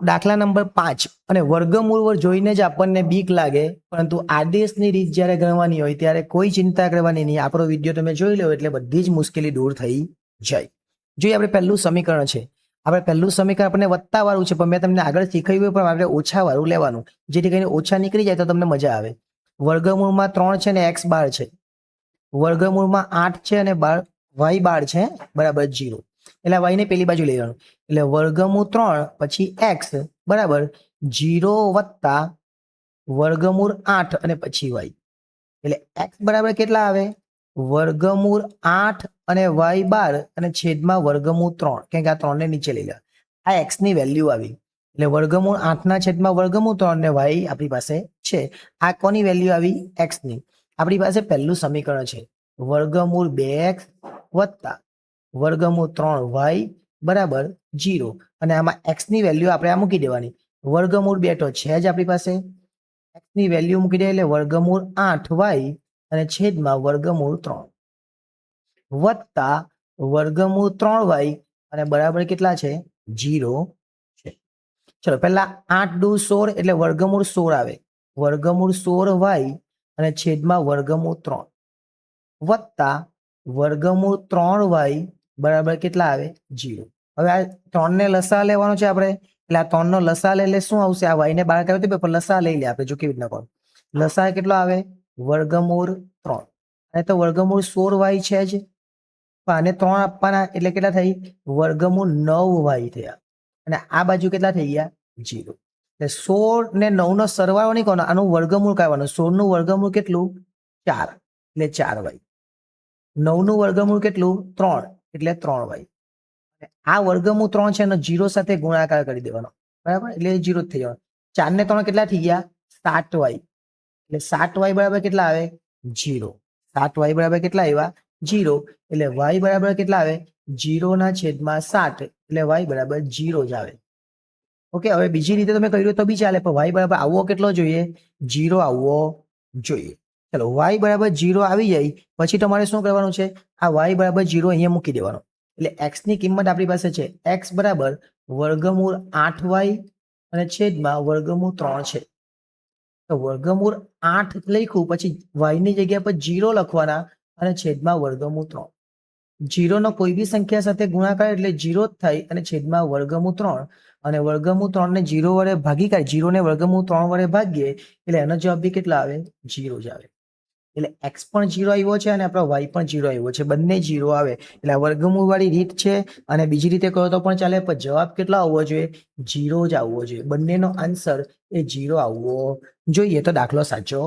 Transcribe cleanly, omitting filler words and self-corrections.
દાખલા નંબર 5 અને વર્ગમૂળ જોઈને જ આપણને બીક લાગે, પરંતુ આદેશની રીત જ્યારે ગણવાની હોય ત્યારે કોઈ ચિંતા કરવાની નહીં. આપણો વિડીયો તમે જોઈ લો એટલે બધી જ મુશ્કેલી દૂર થઈ જાય. જોઈએ આપણે પહેલું સમીકરણ છે. આપણે પહેલું સમીકરણ આપણને વત્તા વાળું છે, પણ મેં તમને આગળ શીખવ્યું પણ આપણે ઓછા વાળું લેવાનું, જેથી કરીને ઓછા નીકળી જાય તો તમને મજા આવે. વર્ગમૂળમાં 3 છે ને x બાર છે. વર્ગમૂળમાં 8 છે અને y બાર છે, બરાબર 0. એટલે y ને પેલી બાજુ લઈ લેવાનું. એટલે વર્ગમૂળ 3 પછી x બરાબર 0 વત્તા વર્ગમૂળ 8 અને પછી y. એટલે x બરાબર કેટલા આવે? વર્ગમૂળ 8 અને y બાર અને છેદમાં વર્ગમૂળ 3, કેમ કે આ 3 ને નીચે લઈ લે. આ x ની વેલ્યુ આવી. એટલે વર્ગમૂળ 8 ના છેદમાં વર્ગમૂળ 3 ને y આપણી પાસે છે. આ કોની વેલ્યુ આવી? x ની. આપણી પાસે પહેલું સમીકરણ છે. વર્ગમૂળ 2x વત્તા વર્ગમૂળ 3y બરાબર 0. અને આમાં x ની વેલ્યુ આપણે આ મૂકી દેવાની. વર્ગમૂળ 2 તો છે જ આપણી પાસે, x ની વેલ્યુ મૂકી દે એટલે વર્ગમૂળ 8y અને છેદમાં વર્ગમૂળ 3 વત્તા વર્ગમૂળ 3y અને બરાબર કેટલા છે? 0 છે. ચલો પહેલા 8 દુ 16 એટલે વર્ગમૂળ 16 આવે. વર્ગમૂળ 16y અને છેદમાં વર્ગમૂળ 3 વત્તા વર્ગમૂળ 3y બરાબર કેટલા આવે? 0. હવે આ 3 ને લસા લેવાનો છે આપણે, એટલે આ 3 નો લસા લે એટલે શું આવશે? આ y ને બહાર કાઢ્યો તો લસા લઈ લે આપણે, જો કેવી રીતના કોણ. લસા કેટલો આવે? વર્ગમૂળ 3. અને તો વર્ગમૂળ 16y છે જ, પણ આને 3 આપવાના એટલે કેટલા થઈ? વર્ગમૂળ 9y થયા. અને આ બાજુ કેટલા થઈ ગયા? 0. એટલે 16 ને 9 નો સરવાળો નહીં કોનો, આનું વર્ગમૂળ કાઢવાનું. 16 નું વર્ગમૂળ કેટલું? 4, એટલે 4y. 9 નું વર્ગમૂળ કેટલું? 3, એટલે 3y. આ વર્ગમૂળ 3 છે એનો 0 સાથે ગુણાકાર કરી દેવાનો, બરાબર, એટલે 0 જ થઈ જવાનો. 4 ને 3 કેટલા થઈ ગયા? 7y. એટલે 7y બરાબર કેટલા આવે? 0. 7y બરાબર કેટલા આવ્યા? 0. એટલે y બરાબર કેટલા આવે? 0 ના છેદમાં 7, એટલે y બરાબર 0 જ આવે. ઓકે, હવે બીજી રીતે તમે કર્યું તો બી ચાલે, પણ y બરાબર આવવો કેટલો જોઈએ? 0 આવવો જોઈએ. ચલો y બરાબર 0 આવી જાય પછી તમારે શું કરવાનું છે? આ y બરાબર 0 અહીંયા મૂકી દેવાનો. એટલે x ની કિંમત આપણી પાસે છે x બરાબર વર્ગમૂળ 8y અને છેદમાં વર્ગમૂળ 3 છે. તો વર્ગમૂળ 8 લખ્યું પછી y ની જગ્યા પર 0 લખવાના અને છેદમાં વર્ગમૂળ 3. 0 નો કોઈ બી સંખ્યા સાથે ગુણાકાર એટલે 0 જ થાય અને છેદમાં વર્ગમૂળ 3, અને વર્ગમૂળ 3 ને 0 વડે ભાગી કાઢી, 0 ને વર્ગમૂળ 3 વડે ભાગીએ એટલે એનો જવાબ બી કેટલા આવે? 0 જ આવે. એટલે x પણ 0 આવ્યો છે અને આપણો y પણ 0 આવ્યો છે, બંને 0 આવે. એટલે આ વર્ગમૂળ વાળી રીત છે, અને બીજી રીતે કરો તો પણ ચાલે, પણ જવાબ કેટલો આવવો જોઈએ? 0 જ આવવો જોઈએ. બંનેનો આન્સર એ 0 આવવો જોઈએ, તો દાખલો સાચો